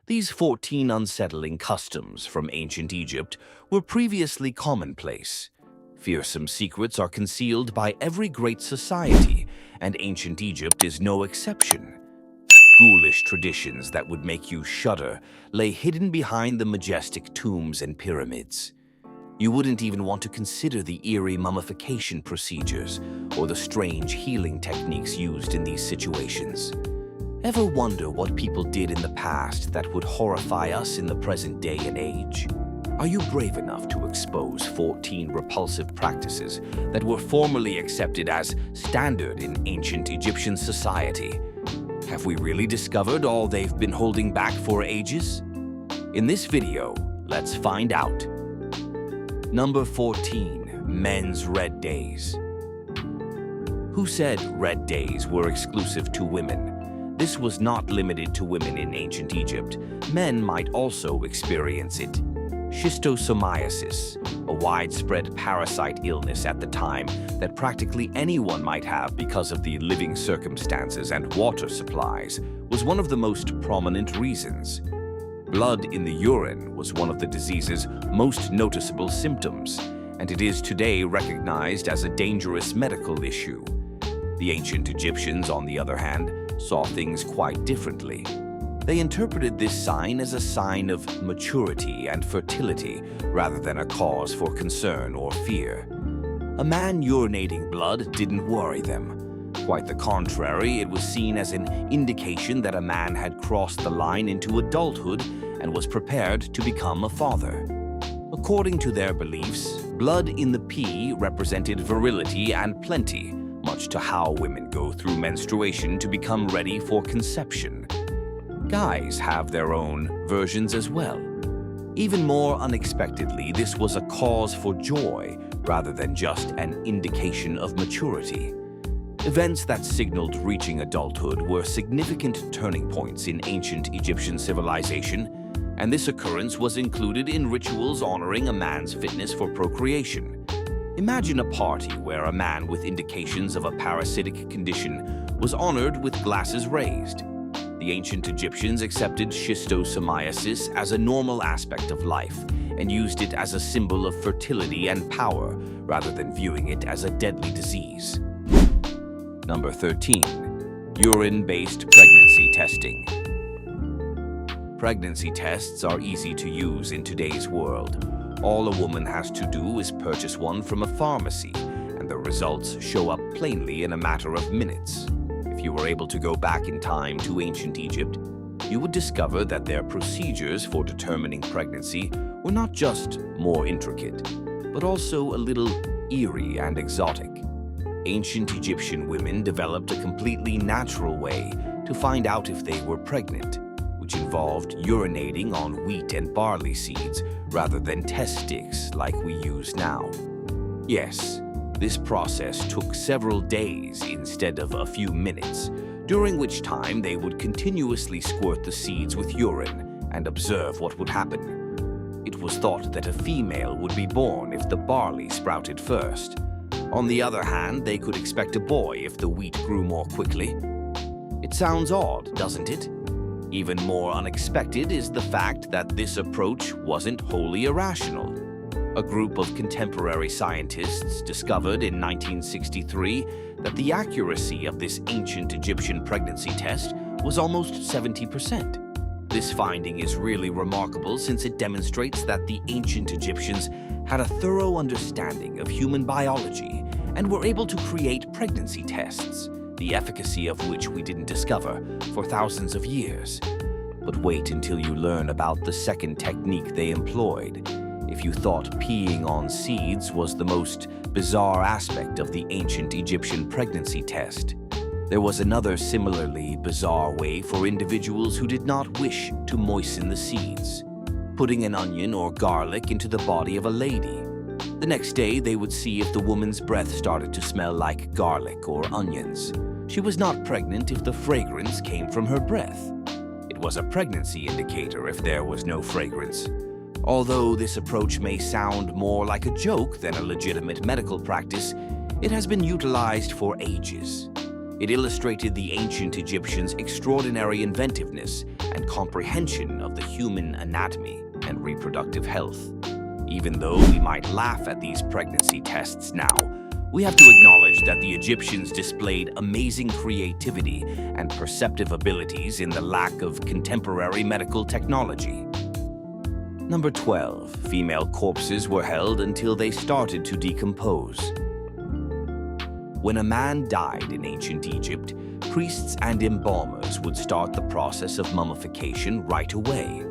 These 14 unsettling customs from ancient Egypt were previously commonplace. Fearsome secrets are concealed by every great society, and ancient Egypt is no exception. Ghoulish traditions that would make you shudder lay hidden behind the majestic tombs and pyramids. You wouldn't even want to consider the eerie mummification procedures or the strange healing techniques used in these situations. Ever wonder what people did in the past that would horrify us in the present day and age? Are you brave enough to expose 14 repulsive practices that were formerly accepted as standard in ancient Egyptian society? Have we really discovered all they've been holding back for ages? In this video, let's find out. Number 14. Men's Red Days. Who said red days were exclusive to women? This was not limited to women in ancient Egypt. Men might also experience it. Schistosomiasis, a widespread parasite illness at the time that practically anyone might have because of the living circumstances and water supplies, was one of the most prominent reasons. Blood in the urine was one of the disease's most noticeable symptoms, and it is today recognized as a dangerous medical issue. The ancient Egyptians, on the other hand, saw things quite differently. They interpreted this sign as a sign of maturity and fertility rather than a cause for concern or fear. A man urinating blood didn't worry them. Quite the contrary, it was seen as an indication that a man had crossed the line into adulthood and was prepared to become a father. According to their beliefs, blood in the pee represented virility and plenty, much to how women go through menstruation to become ready for conception. Guys have their own versions as well. Even more unexpectedly, this was a cause for joy rather than just an indication of maturity. Events that signaled reaching adulthood were significant turning points in ancient Egyptian civilization, and this occurrence was included in rituals honoring a man's fitness for procreation. Imagine a party where a man with indications of a parasitic condition was honored with glasses raised. The ancient Egyptians accepted schistosomiasis as a normal aspect of life and used it as a symbol of fertility and power rather than viewing it as a deadly disease. Number 13. Urine-based pregnancy testing. Pregnancy tests are easy to use in today's world. All a woman has to do is purchase one from a pharmacy, and the results show up plainly in a matter of minutes. If you were able to go back in time to ancient Egypt, you would discover that their procedures for determining pregnancy were not just more intricate, but also a little eerie and exotic. Ancient Egyptian women developed a completely natural way to find out if they were pregnant, which involved urinating on wheat and barley seeds rather than test sticks like we use now. Yes, this process took several days instead of a few minutes, during which time they would continuously squirt the seeds with urine and observe what would happen. It was thought that a female would be born if the barley sprouted first. On the other hand, they could expect a boy if the wheat grew more quickly. It sounds odd, doesn't it? Even more unexpected is the fact that this approach wasn't wholly irrational. A group of contemporary scientists discovered in 1963 that the accuracy of this ancient Egyptian pregnancy test was almost 70%. This finding is really remarkable since it demonstrates that the ancient Egyptians had a thorough understanding of human biology and were able to create pregnancy tests, the efficacy of which we didn't discover for thousands of years. But wait until you learn about the second technique they employed. If you thought peeing on seeds was the most bizarre aspect of the ancient Egyptian pregnancy test, there was another similarly bizarre way for individuals who did not wish to moisten the seeds: putting an onion or garlic into the body of a lady. The next day, they would see if the woman's breath started to smell like garlic or onions. She was not pregnant if the fragrance came from her breath. It was a pregnancy indicator if there was no fragrance. Although this approach may sound more like a joke than a legitimate medical practice, it has been utilized for ages. It illustrated the ancient Egyptians' extraordinary inventiveness and comprehension of the human anatomy and reproductive health. Even though we might laugh at these pregnancy tests now, we have to acknowledge that the Egyptians displayed amazing creativity and perceptive abilities in the lack of contemporary medical technology. Number 12. Female corpses were held until they started to decompose. When a man died in ancient Egypt, priests and embalmers would start the process of mummification right away.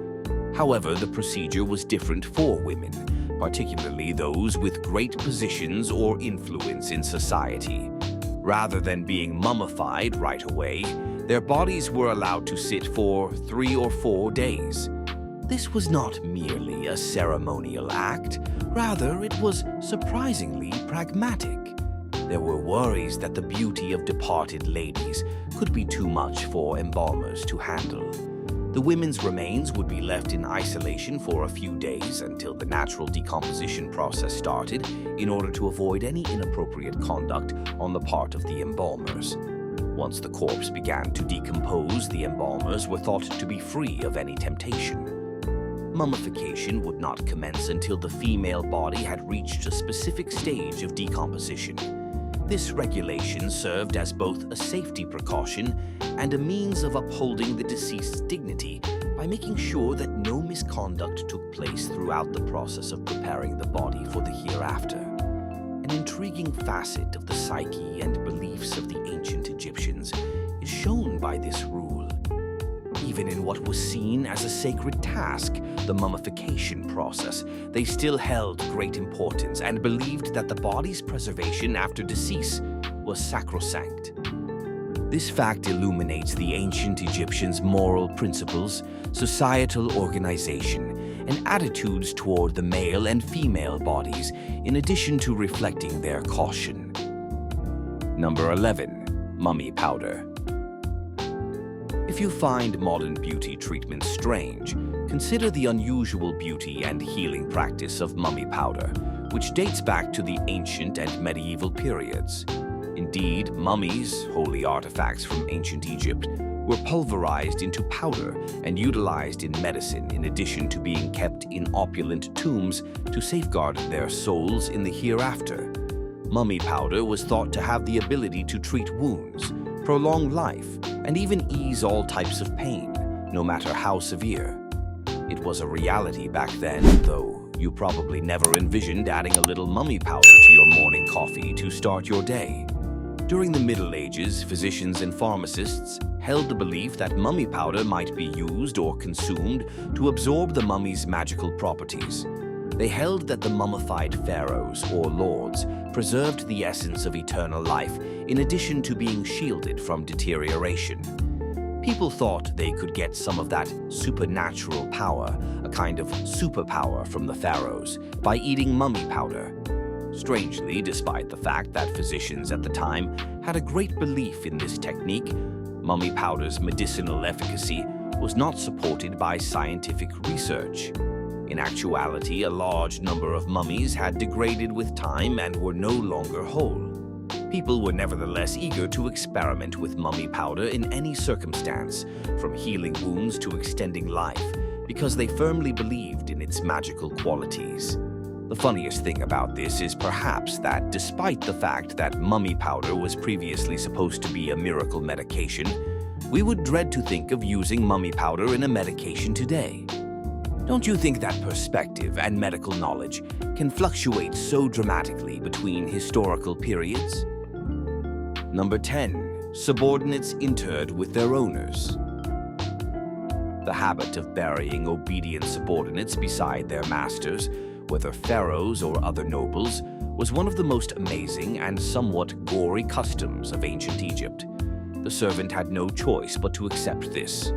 However, the procedure was different for women, particularly those with great positions or influence in society. Rather than being mummified right away, their bodies were allowed to sit for 3 or 4 days. This was not merely a ceremonial act, rather it was surprisingly pragmatic. There were worries that the beauty of departed ladies could be too much for embalmers to handle. The women's remains would be left in isolation for a few days until the natural decomposition process started in order to avoid any inappropriate conduct on the part of the embalmers. Once the corpse began to decompose, the embalmers were thought to be free of any temptation. Mummification would not commence until the female body had reached a specific stage of decomposition. This regulation served as both a safety precaution and a means of upholding the deceased's dignity by making sure that no misconduct took place throughout the process of preparing the body for the hereafter. An intriguing facet of the psyche and beliefs of the ancient Egyptians is shown by this rule. Even in what was seen as a sacred task, the mummification process, they still held great importance and believed that the body's preservation after decease was sacrosanct. This fact illuminates the ancient Egyptians' moral principles, societal organization, and attitudes toward the male and female bodies, in addition to reflecting their caution. Number 11. Mummy powder. If you find modern beauty treatments strange, consider the unusual beauty and healing practice of mummy powder, which dates back to the ancient and medieval periods. Indeed, mummies, holy artifacts from ancient Egypt, were pulverized into powder and utilized in medicine in addition to being kept in opulent tombs to safeguard their souls in the hereafter. Mummy powder was thought to have the ability to treat wounds, prolong life, and even ease all types of pain, no matter how severe. It was a reality back then, though you probably never envisioned adding a little mummy powder to your morning coffee to start your day. During the Middle Ages, physicians and pharmacists held the belief that mummy powder might be used or consumed to absorb the mummy's magical properties. They held that the mummified pharaohs or lords preserved the essence of eternal life in addition to being shielded from deterioration. People thought they could get some of that supernatural power, a kind of superpower from the pharaohs, by eating mummy powder. Strangely, despite the fact that physicians at the time had a great belief in this technique, mummy powder's medicinal efficacy was not supported by scientific research. In actuality, a large number of mummies had degraded with time and were no longer whole. People were nevertheless eager to experiment with mummy powder in any circumstance, from healing wounds to extending life, because they firmly believed in its magical qualities. The funniest thing about this is perhaps that despite the fact that mummy powder was previously supposed to be a miracle medication, we would dread to think of using mummy powder in a medication today. Don't you think that perspective and medical knowledge can fluctuate so dramatically between historical periods? Number 10. Subordinates interred with their owners. The habit of burying obedient subordinates beside their masters, whether pharaohs or other nobles, was one of the most amazing and somewhat gory customs of ancient Egypt. The servant had no choice but to accept this.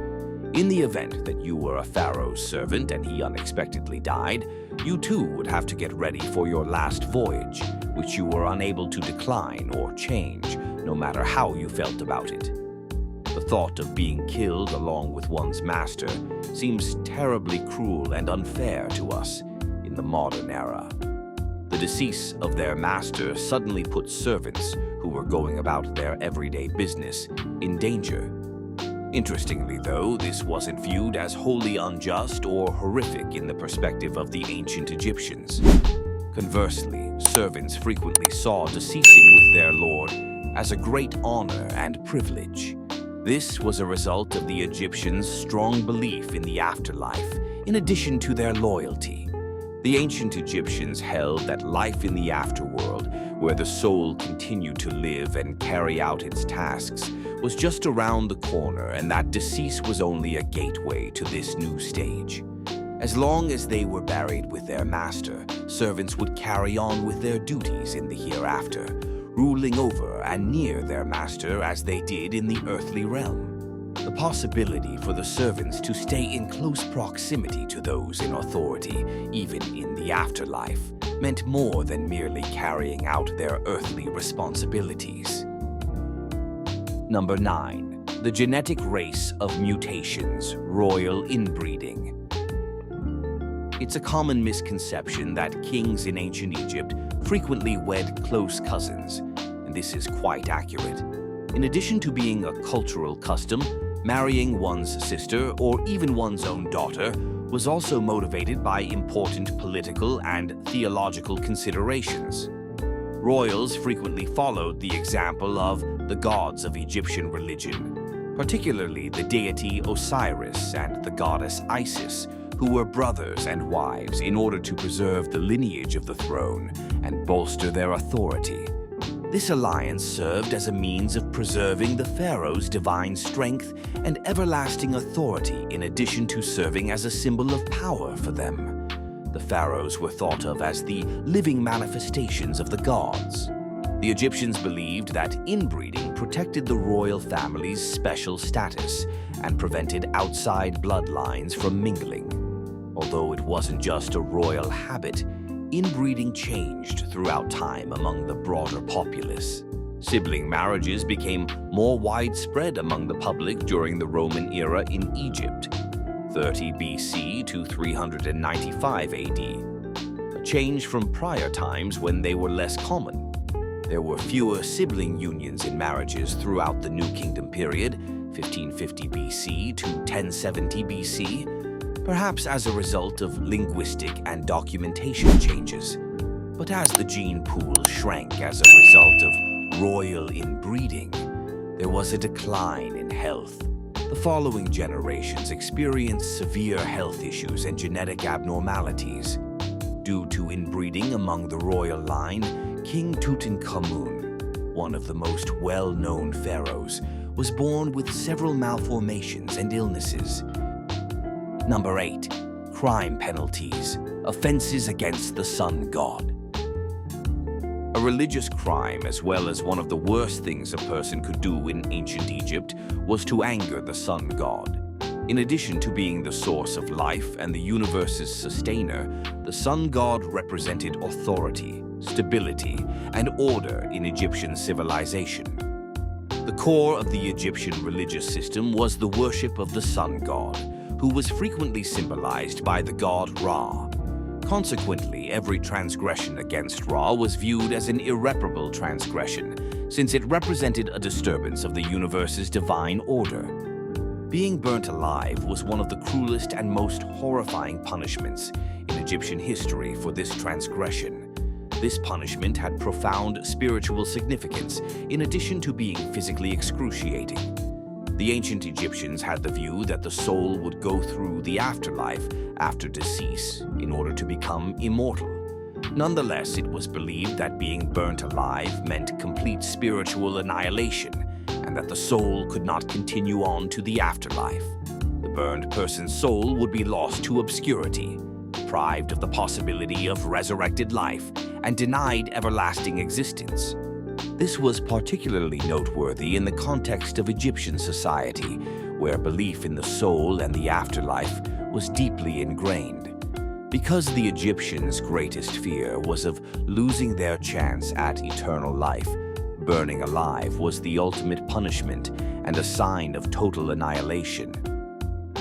In the event that you were a pharaoh's servant and he unexpectedly died, you too would have to get ready for your last voyage, which you were unable to decline or change, no matter how you felt about it. The thought of being killed along with one's master seems terribly cruel and unfair to us in the modern era. The decease of their master suddenly put servants, who were going about their everyday business, in danger. Interestingly, though, this wasn't viewed as wholly unjust or horrific in the perspective of the ancient Egyptians. Conversely, servants frequently saw deceasing with their lord as a great honor and privilege. This was a result of the Egyptians' strong belief in the afterlife, in addition to their loyalty. The ancient Egyptians held that life in the afterworld, where the soul continued to live and carry out its tasks, was just around the corner, and that decease was only a gateway to this new stage. As long as they were buried with their master, servants would carry on with their duties in the hereafter, ruling over and near their master as they did in the earthly realm. The possibility for the servants to stay in close proximity to those in authority, even in the afterlife, meant more than merely carrying out their earthly responsibilities. Number 9. The genetic race of mutations, royal inbreeding. It's a common misconception that kings in ancient Egypt frequently wed close cousins, and this is quite accurate. In addition to being a cultural custom, marrying one's sister or even one's own daughter was also motivated by important political and theological considerations. Royals frequently followed the example of the gods of Egyptian religion, particularly the deity Osiris and the goddess Isis, who were brothers and wives in order to preserve the lineage of the throne and bolster their authority. This alliance served as a means of preserving the pharaoh's divine strength and everlasting authority, in addition to serving as a symbol of power for them. The pharaohs were thought of as the living manifestations of the gods. The Egyptians believed that inbreeding protected the royal family's special status and prevented outside bloodlines from mingling. Although it wasn't just a royal habit, inbreeding changed throughout time among the broader populace. Sibling marriages became more widespread among the public during the Roman era in Egypt, 30 BC to 395 AD, a change from prior times when they were less common. There were fewer sibling unions in marriages throughout the New Kingdom period, 1550 BC to 1070 BC, perhaps as a result of linguistic and documentation changes. But as the gene pool shrank as a result of royal inbreeding, there was a decline in health. The following generations experienced severe health issues and genetic abnormalities. Due to inbreeding among the royal line, King Tutankhamun, one of the most well-known pharaohs, was born with several malformations and illnesses. Number 8. Crime penalties, offenses against the sun god. A religious crime, as well as one of the worst things a person could do in ancient Egypt, was to anger the sun god. In addition to being the source of life and the universe's sustainer, the sun god represented authority, stability, and order in Egyptian civilization. The core of the Egyptian religious system was the worship of the sun god, who was frequently symbolized by the god Ra. Consequently, every transgression against Ra was viewed as an irreparable transgression, since it represented a disturbance of the universe's divine order. Being burnt alive was one of the cruelest and most horrifying punishments in Egyptian history for this transgression. This punishment had profound spiritual significance, in addition to being physically excruciating. The ancient Egyptians had the view that the soul would go through the afterlife after decease in order to become immortal. Nonetheless, it was believed that being burnt alive meant complete spiritual annihilation, and that the soul could not continue on to the afterlife. The burned person's soul would be lost to obscurity, deprived of the possibility of resurrected life, and denied everlasting existence. This was particularly noteworthy in the context of Egyptian society, where belief in the soul and the afterlife was deeply ingrained. Because the Egyptians' greatest fear was of losing their chance at eternal life, burning alive was the ultimate punishment and a sign of total annihilation.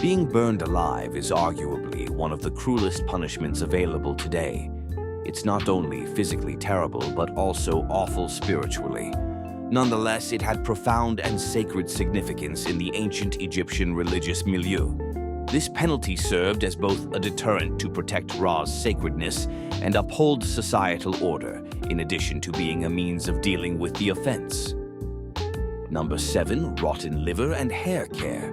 Being burned alive is arguably one of the cruelest punishments available today. It's not only physically terrible, but also awful spiritually. Nonetheless, it had profound and sacred significance in the ancient Egyptian religious milieu. This penalty served as both a deterrent to protect Ra's sacredness and uphold societal order, in addition to being a means of dealing with the offense. Number 7. Rotten liver and hair care.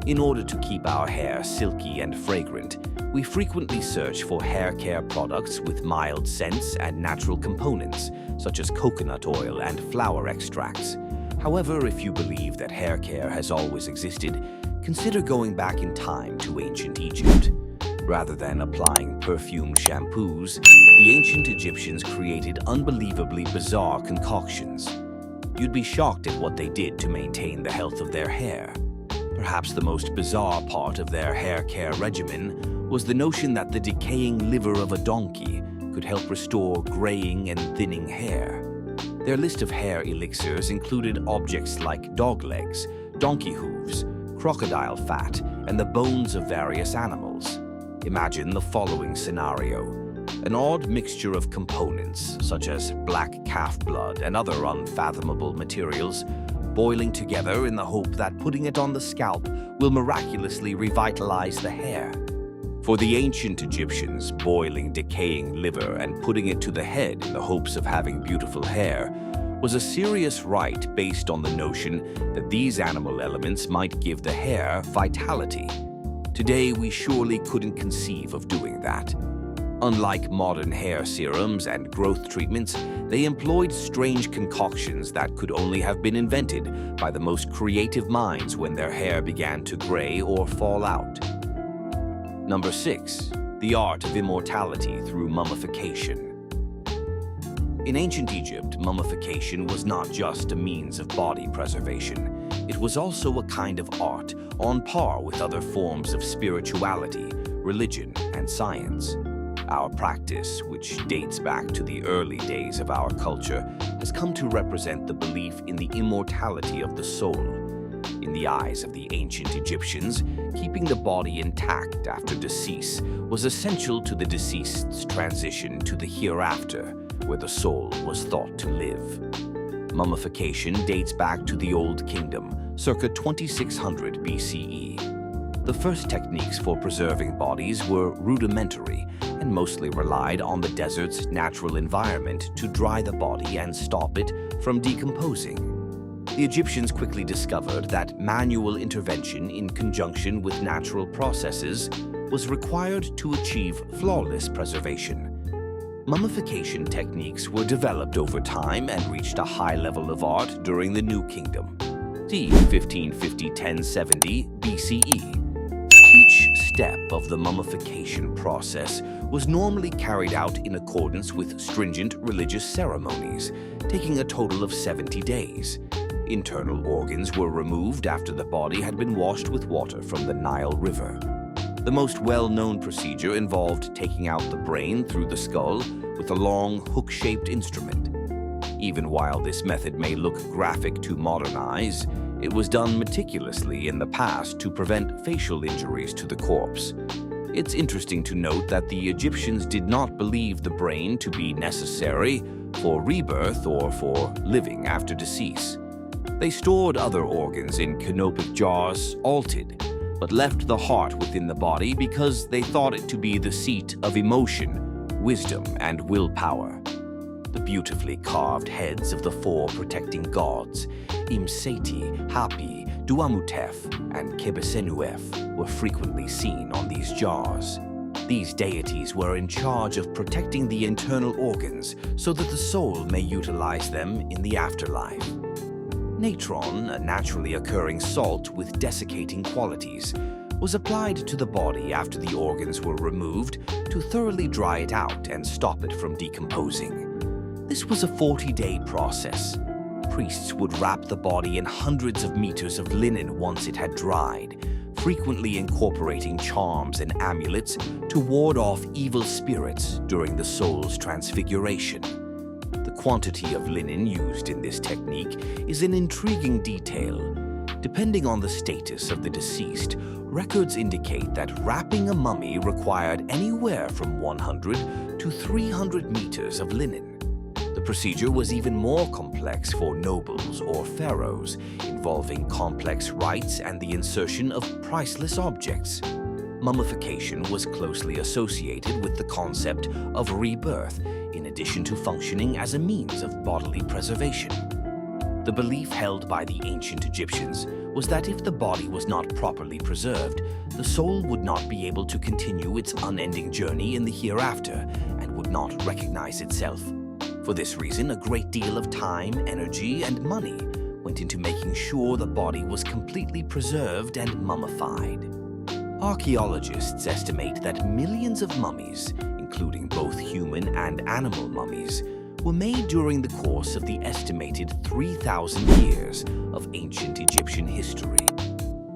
In order to keep our hair silky and fragrant, we frequently search for hair care products with mild scents and natural components, such as coconut oil and flower extracts. However, if you believe that hair care has always existed, consider going back in time to ancient Egypt. Rather than applying perfumed shampoos, the ancient Egyptians created unbelievably bizarre concoctions. You'd be shocked at what they did to maintain the health of their hair. Perhaps the most bizarre part of their hair care regimen was the notion that the decaying liver of a donkey could help restore graying and thinning hair. Their list of hair elixirs included objects like dog legs, donkey hooves, crocodile fat, and the bones of various animals. Imagine the following scenario. An odd mixture of components, such as black calf blood and other unfathomable materials, boiling together in the hope that putting it on the scalp will miraculously revitalize the hair. For the ancient Egyptians, boiling decaying liver and putting it to the head in the hopes of having beautiful hair was a serious rite based on the notion that these animal elements might give the hair vitality. Today, we surely couldn't conceive of doing that. Unlike modern hair serums and growth treatments, they employed strange concoctions that could only have been invented by the most creative minds when their hair began to gray or fall out. Number 6. The Art of Immortality through mummification. In ancient Egypt, mummification was not just a means of body preservation. It was also a kind of art on par with other forms of spirituality, religion, and science. Our practice, which dates back to the early days of our culture, has come to represent the belief in the immortality of the soul. In the eyes of the ancient Egyptians, keeping the body intact after decease was essential to the deceased's transition to the hereafter, where the soul was thought to live. Mummification dates back to the Old Kingdom, circa 2600 BCE. The first techniques for preserving bodies were rudimentary and mostly relied on the desert's natural environment to dry the body and stop it from decomposing. The Egyptians quickly discovered that manual intervention in conjunction with natural processes was required to achieve flawless preservation. Mummification techniques were developed over time and reached a high level of art during the New Kingdom, c. 1550-1070 BCE. Each step of the mummification process was normally carried out in accordance with stringent religious ceremonies, taking a total of 70 days. Internal organs were removed after the body had been washed with water from the Nile River. The most well-known procedure involved taking out the brain through the skull with a long, hook-shaped instrument. Even while this method may look graphic to modern eyes, it was done meticulously in the past to prevent facial injuries to the corpse. It's interesting to note that the Egyptians did not believe the brain to be necessary for rebirth or for living after decease. They stored other organs in canopic jars, altered, but left the heart within the body because they thought it to be the seat of emotion, wisdom, and willpower. The beautifully carved heads of the four protecting gods, Imseti, Hapi, Duamutef, and Kebesenuef, were frequently seen on these jars. These deities were in charge of protecting the internal organs so that the soul may utilize them in the afterlife. Natron, a naturally occurring salt with desiccating qualities, was applied to the body after the organs were removed to thoroughly dry it out and stop it from decomposing. This was a 40-day process. Priests would wrap the body in hundreds of meters of linen once it had dried, frequently incorporating charms and amulets to ward off evil spirits during the soul's transfiguration. The quantity of linen used in this technique is an intriguing detail. Depending on the status of the deceased, records indicate that wrapping a mummy required anywhere from 100 to 300 meters of linen. The procedure was even more complex for nobles or pharaohs, involving complex rites and the insertion of priceless objects. Mummification was closely associated with the concept of rebirth, in addition to functioning as a means of bodily preservation. The belief held by the ancient Egyptians was that if the body was not properly preserved, the soul would not be able to continue its unending journey in the hereafter and would not recognize itself. For this reason, a great deal of time, energy, and money went into making sure the body was completely preserved and mummified. Archaeologists estimate that millions of mummies, including both human and animal mummies, were made during the course of the estimated 3,000 years of ancient Egyptian history.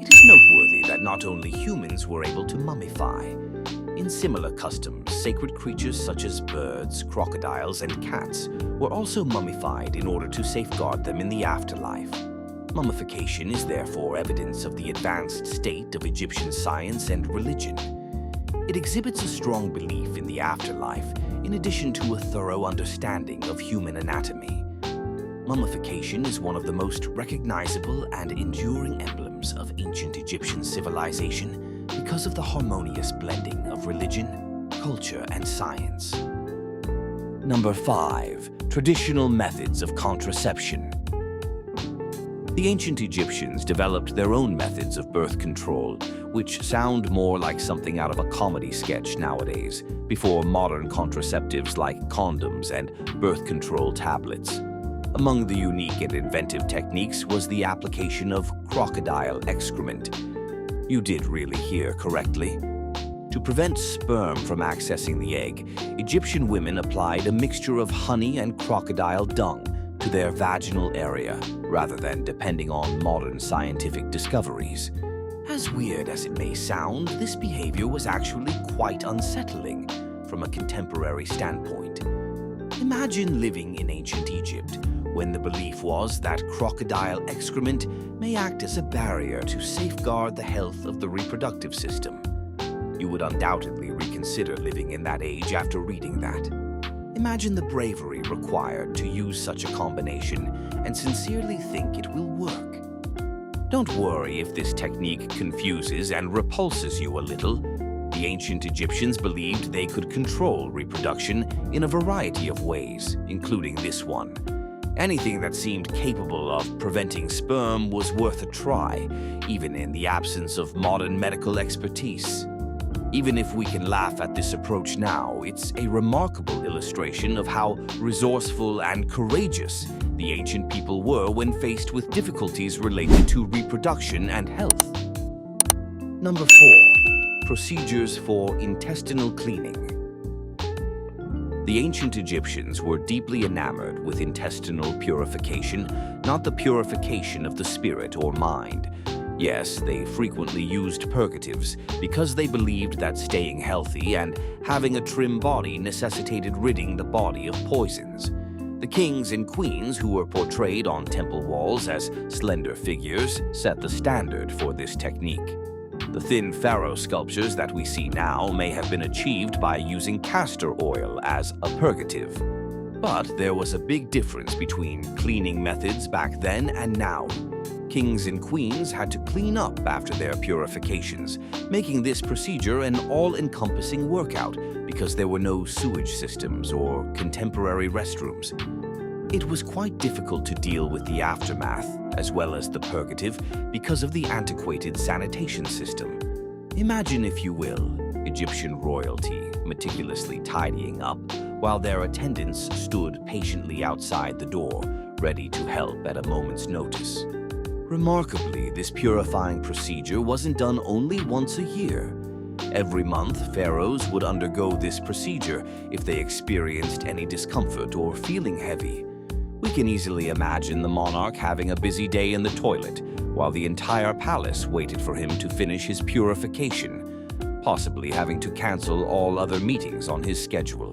It is noteworthy that not only humans were able to mummify. In similar customs, sacred creatures such as birds, crocodiles, and cats were also mummified in order to safeguard them in the afterlife. Mummification is therefore evidence of the advanced state of Egyptian science and religion. It exhibits a strong belief in the afterlife, in addition to a thorough understanding of human anatomy. Mummification is one of the most recognizable and enduring emblems of ancient Egyptian civilization because of the harmonious blending of religion, culture, and science. Number 5. Traditional methods of contraception. The ancient Egyptians developed their own methods of birth control, which sound more like something out of a comedy sketch nowadays, before modern contraceptives like condoms and birth control tablets. Among the unique and inventive techniques was the application of crocodile excrement. You did really hear correctly. To prevent sperm from accessing the egg, Egyptian women applied a mixture of honey and crocodile dung to their vaginal area, rather than depending on modern scientific discoveries. As weird as it may sound, this behavior was actually quite unsettling from a contemporary standpoint. Imagine living in ancient Egypt, when the belief was that crocodile excrement may act as a barrier to safeguard the health of the reproductive system. You would undoubtedly reconsider living in that age after reading that. Imagine the bravery required to use such a combination and sincerely think it will work. Don't worry if this technique confuses and repulses you a little. The ancient Egyptians believed they could control reproduction in a variety of ways, including this one. Anything that seemed capable of preventing sperm was worth a try, even in the absence of modern medical expertise. Even if we can laugh at this approach now, it's a remarkable illustration of how resourceful and courageous the ancient people were when faced with difficulties related to reproduction and health. Number 4. Procedures for intestinal cleaning. The ancient Egyptians were deeply enamored with intestinal purification, not the purification of the spirit or mind. Yes, they frequently used purgatives because they believed that staying healthy and having a trim body necessitated ridding the body of poisons. The kings and queens who were portrayed on temple walls as slender figures set the standard for this technique. The thin pharaoh sculptures that we see now may have been achieved by using castor oil as a purgative. But there was a big difference between cleaning methods back then and now. Kings and queens had to clean up after their purifications, making this procedure an all-encompassing workout because there were no sewage systems or contemporary restrooms. It was quite difficult to deal with the aftermath, as well as the purgative, because of the antiquated sanitation system. Imagine, if you will, Egyptian royalty meticulously tidying up while their attendants stood patiently outside the door, ready to help at a moment's notice. Remarkably, this purifying procedure wasn't done only once a year. Every month, pharaohs would undergo this procedure if they experienced any discomfort or feeling heavy. We can easily imagine the monarch having a busy day in the toilet while the entire palace waited for him to finish his purification, possibly having to cancel all other meetings on his schedule.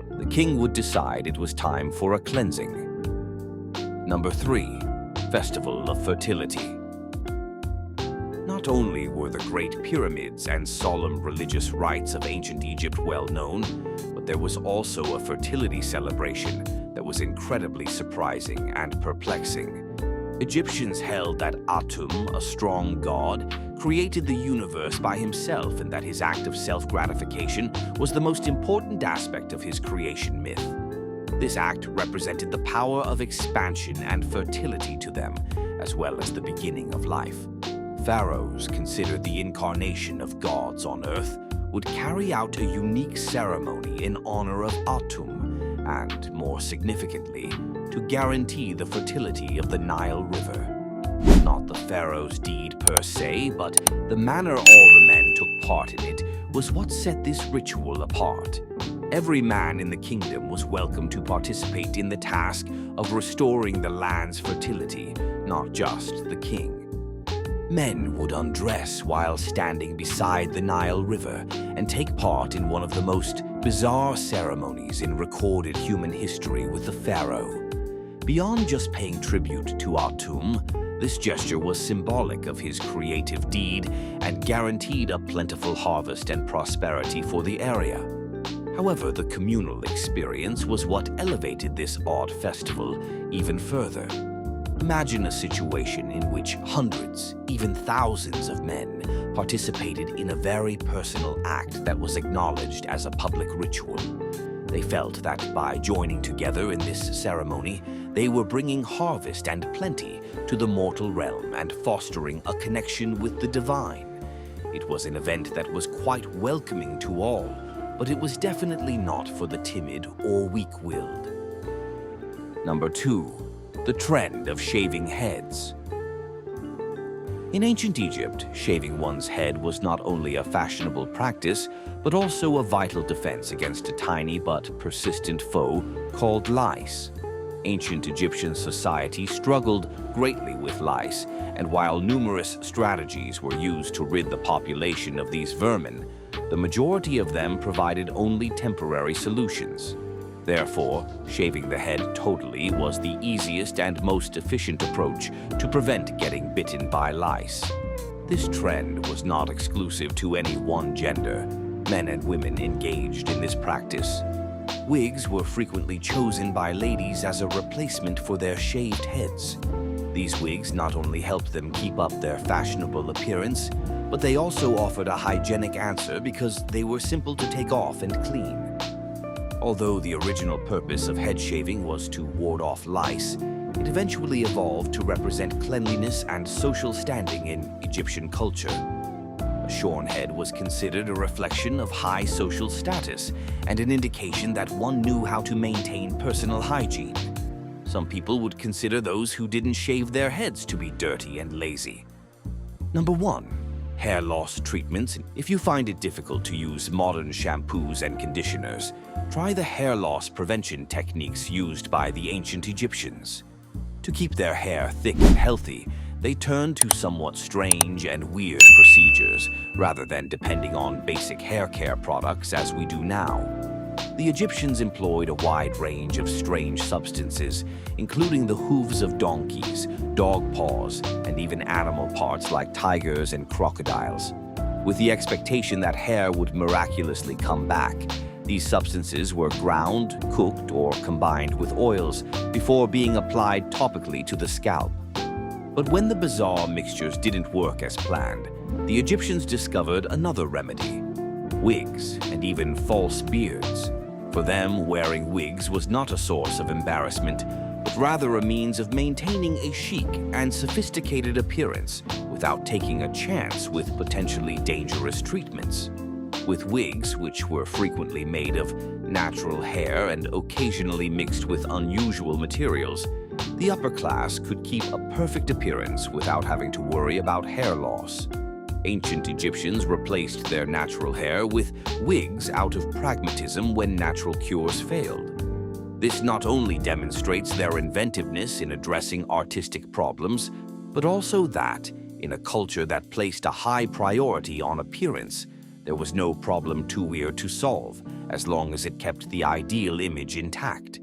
The king would decide it was time for a cleansing. Number 3. Festival of Fertility. Not only were the Great Pyramids and solemn religious rites of ancient Egypt well known, but But there was also a fertility celebration that was incredibly surprising and perplexing. Egyptians held that Atum, a strong god, created the universe by himself and that his act of self-gratification was the most important aspect of his creation myth. This act represented the power of expansion and fertility to them, as well as the beginning of life. Pharaohs, considered the incarnation of gods on earth, would carry out a unique ceremony in honor of Atum, and, more significantly, to guarantee the fertility of the Nile River. Not the pharaoh's deed per se, but the manner all the men took part in it was what set this ritual apart. Every man in the kingdom was welcome to participate in the task of restoring the land's fertility, not just the king. Men would undress while standing beside the Nile River and take part in one of the most bizarre ceremonies in recorded human history with the pharaoh. Beyond just paying tribute to Atum, this gesture was symbolic of his creative deed and guaranteed a plentiful harvest and prosperity for the area. However, the communal experience was what elevated this odd festival even further. Imagine a situation in which hundreds, even thousands of men participated in a very personal act that was acknowledged as a public ritual. They felt that by joining together in this ceremony, they were bringing harvest and plenty to the mortal realm and fostering a connection with the divine. It was an event that was quite welcoming to all, but it was definitely not for the timid or weak-willed. Number 2. The trend of shaving heads. In ancient Egypt, shaving one's head was not only a fashionable practice, but also a vital defense against a tiny but persistent foe called lice. Ancient Egyptian society struggled greatly with lice, and while numerous strategies were used to rid the population of these vermin, the majority of them provided only temporary solutions. Therefore, shaving the head totally was the easiest and most efficient approach to prevent getting bitten by lice. This trend was not exclusive to any one gender. Men and women engaged in this practice. Wigs were frequently chosen by ladies as a replacement for their shaved heads. These wigs not only helped them keep up their fashionable appearance, but they also offered a hygienic answer because they were simple to take off and clean. Although the original purpose of head shaving was to ward off lice, it eventually evolved to represent cleanliness and social standing in Egyptian culture. A shorn head was considered a reflection of high social status and an indication that one knew how to maintain personal hygiene. Some people would consider those who didn't shave their heads to be dirty and lazy. Number 1. Hair loss treatments. If you find it difficult to use modern shampoos and conditioners, try the hair loss prevention techniques used by the ancient Egyptians. To keep their hair thick and healthy, they turned to somewhat strange and weird procedures rather than depending on basic hair care products as we do now. The Egyptians employed a wide range of strange substances, including the hooves of donkeys, dog paws, and even animal parts like tigers and crocodiles. With the expectation that hair would miraculously come back, these substances were ground, cooked, or combined with oils before being applied topically to the scalp. But when the bizarre mixtures didn't work as planned, the Egyptians discovered another remedy: wigs and even false beards. For them, wearing wigs was not a source of embarrassment, but rather a means of maintaining a chic and sophisticated appearance without taking a chance with potentially dangerous treatments. With wigs, which were frequently made of natural hair and occasionally mixed with unusual materials, the upper class could keep a perfect appearance without having to worry about hair loss. Ancient Egyptians replaced their natural hair with wigs out of pragmatism when natural cures failed. This not only demonstrates their inventiveness in addressing artistic problems, but also that, in a culture that placed a high priority on appearance, there was no problem too weird to solve, as long as it kept the ideal image intact.